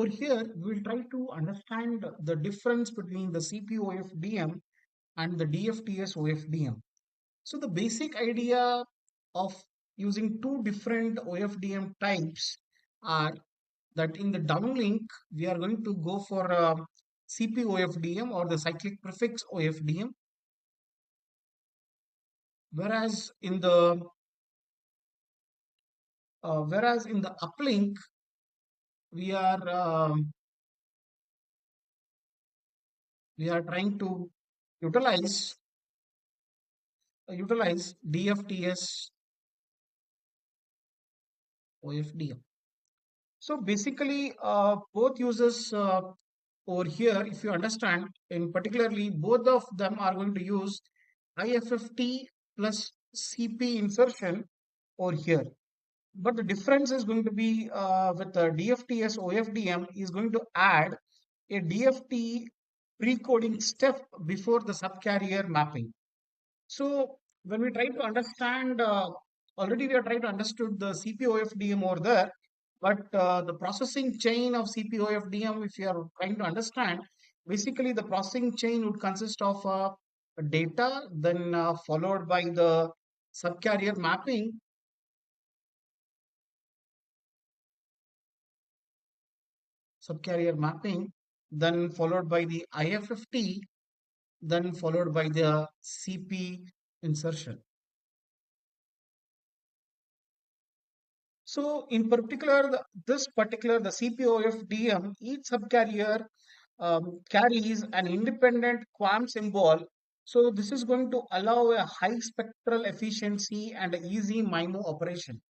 over here, we will try to understand the difference between the CP-OFDM and the DFT-S-OFDM. So the basic idea of using two different OFDM types are that in the downlink, we are going to go for CP-OFDM or the cyclic prefix OFDM, whereas in the uplink, we are trying to utilize DFTS OFDM. So basically, both uses over here, if you understand, in particularly, both of them are going to use IFFT plus CP insertion over here. But the difference is going to be with the DFTS OFDM is going to add a DFT pre-coding step before the subcarrier mapping. So when we try to understand, already we are trying to understood the CP-OFDM over there, but the processing chain of CP-OFDM, if you are trying to understand, basically the processing chain would consist of data, then followed by the subcarrier mapping, then followed by the IFFT, then followed by the CP insertion. So in particular, the CP-OFDM, each subcarrier carries an independent QAM symbol. So this is going to allow a high spectral efficiency and an easy MIMO operation.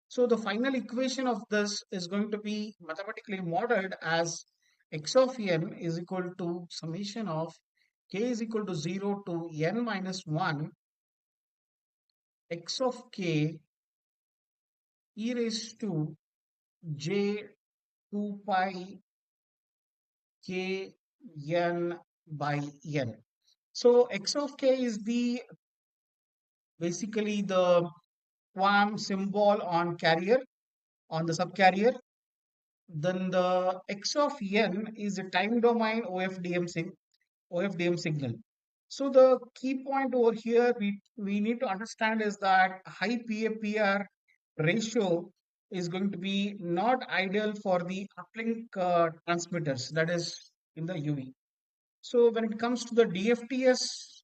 So the final equation of this is going to be mathematically modeled as x of n is equal to summation of k is equal to 0 to n minus 1 x of k e raised to j 2 pi k n by n. So x of k is basically the QAM symbol on the subcarrier. Then the x of n is a time domain OFDM signal. So the key point over here we need to understand is that high PAPR ratio is going to be not ideal for the uplink transmitters, that is in the UV. So when it comes to the DFTS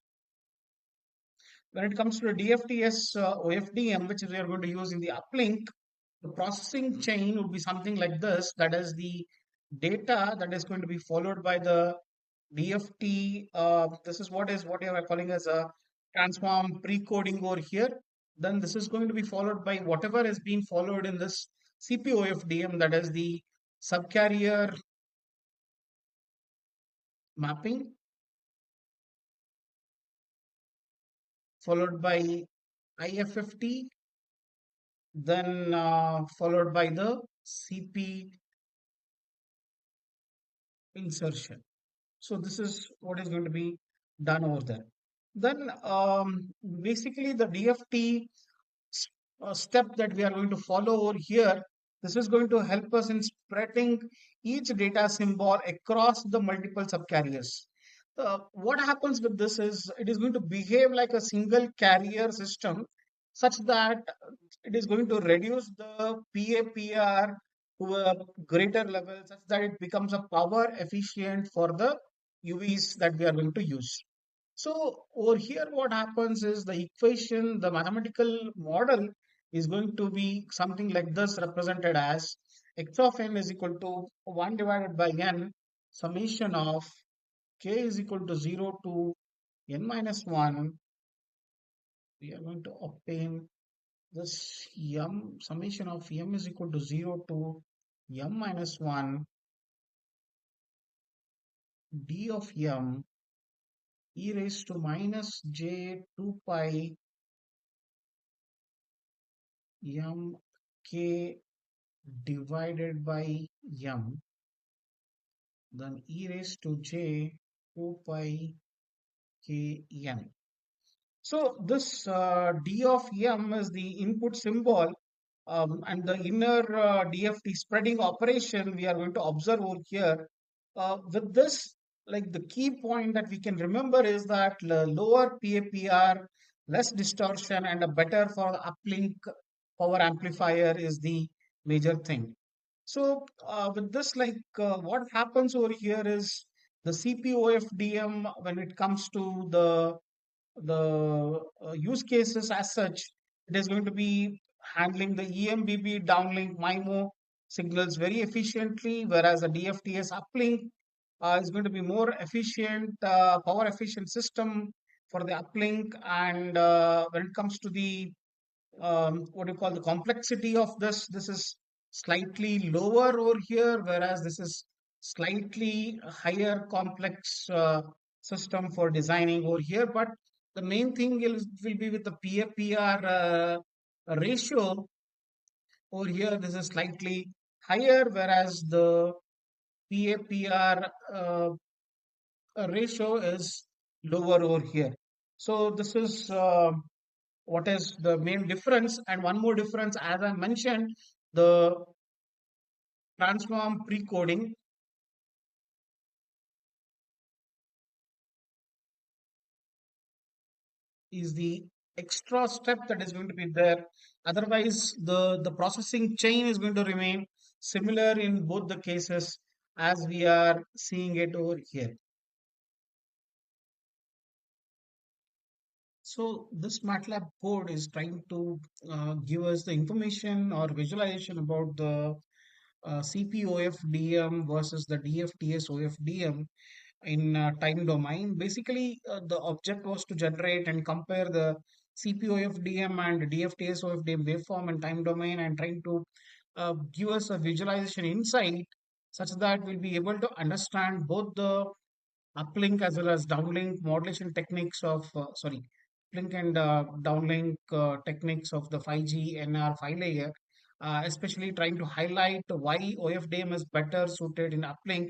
OFDM, which we are going to use in the uplink, the processing chain would be something like this. That is the data that is going to be followed by the DFT. This is what you are calling as a transform pre-coding over here. Then this is going to be followed by whatever is being followed in this CP-OFDM, that is the subcarrier mapping, followed by IFFT, then followed by the CP insertion. So this is what is going to be done over there. Then basically the DFT step that we are going to follow over here, this is going to help us in spreading each data symbol across the multiple subcarriers. What happens with this is it is going to behave like a single carrier system such that it is going to reduce the PAPR to a greater level such that it becomes a power efficient for the UVs that we are going to use. So over here, what happens is the equation, the mathematical model is going to be something like this, represented as x of n is equal to 1 divided by n summation of k is equal to 0 to n minus 1. We are going to obtain this m summation of m is equal to 0 to m minus 1 d of m e raised to minus j 2 pi m k divided by m, then e raised to j 2 pi k n. So this d of m is the input symbol and the inner DFT spreading operation we are going to observe over here. With this, like the key point that we can remember is that lower PAPR, less distortion, and a better for the uplink power amplifier is the major thing. So with this, what happens over here is the CP-OFDM when it comes to the use cases as such, it is going to be handling the EMBB downlink MIMO signals very efficiently, whereas the DFTS uplink is going to be more efficient, power efficient system for the uplink. And when it comes to the what do you call the complexity of this is slightly lower over here, whereas this is slightly higher complex system for designing over here. But the main thing will be with the PAPR ratio over here. This is slightly higher, whereas the PAPR ratio is lower over here. So this is what is the main difference. And one more difference, as I mentioned, the transform pre-coding is the extra step that is going to be there. Otherwise, the processing chain is going to remain similar in both the cases as we are seeing it over here. So this MATLAB code is trying to give us the information or visualization about the CP-OFDM versus the DFT-S-OFDM in time domain. Basically, the object was to generate and compare the CP-OFDM and DFT-S-OFDM waveform in time domain, and trying to give us a visualization insight such that we'll be able to understand both the uplink as well as downlink modulation techniques of uplink and downlink techniques of the 5G NR 5 layer, especially trying to highlight why OFDM is better suited in uplink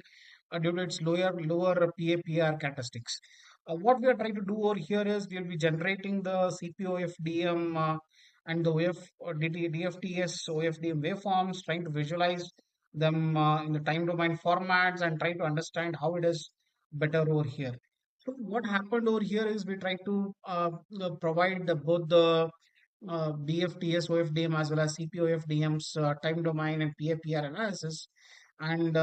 due to its lower PAPR characteristics. What we are trying to do over here is we'll be generating the CP-OFDM and the DFTS OFDM waveforms, trying to visualize them in the time domain formats and try to understand how it is better over here. So what happened over here is we try to provide both the DFTS OFDM as well as CP-OFDM's time domain and PAPR analysis, and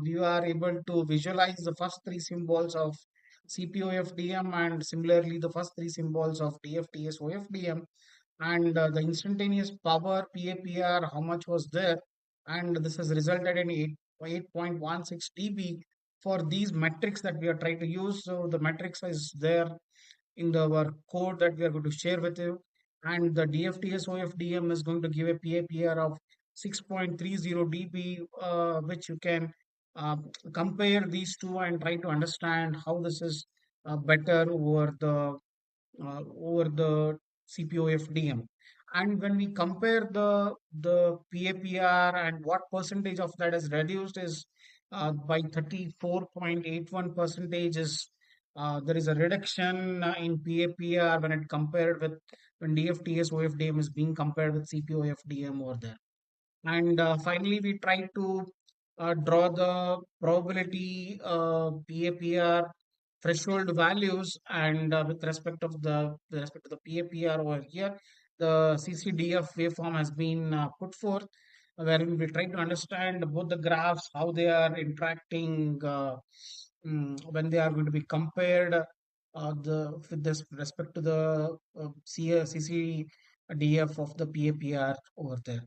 we are able to visualize the first three symbols of CP-OFDM and similarly the first three symbols of DFTS OFDM, and the instantaneous power PAPR, how much was there, and this has resulted in 8.16 dB for these metrics that we are trying to use. So the metrics is there in our code that we are going to share with you. And the DFTS OFDM is going to give a PAPR of 6.30 dB, which you can compare these two and try to understand how this is better over the CP-OFDM. And when we compare the PAPR and what percentage of that is reduced is by 34.81 percentage is there is a reduction in PAPR when it compared with when DFTS OFDM is being compared with CP-OFDM over there. And finally, we try to draw the probability PAPR threshold values, and with respect to the PAPR over here, the CCDF waveform has been put forth, wherein we try to understand both the graphs, how they are interacting when they are going to be compared with this respect to the CCDF of the PAPR over there.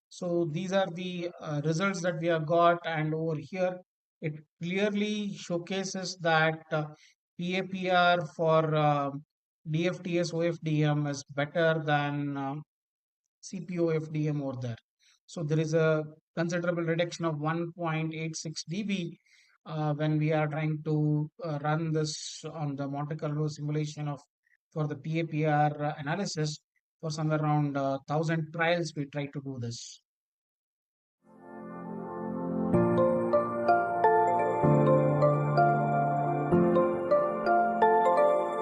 So these are the results that we have got, and over here it clearly showcases that PAPR for DFTS OFDM is better than CP-OFDM over there. So there is a considerable reduction of 1.86 dB when we are trying to run this on the Monte Carlo simulation of for the PAPR analysis. For somewhere around 1,000 trials we try to do this.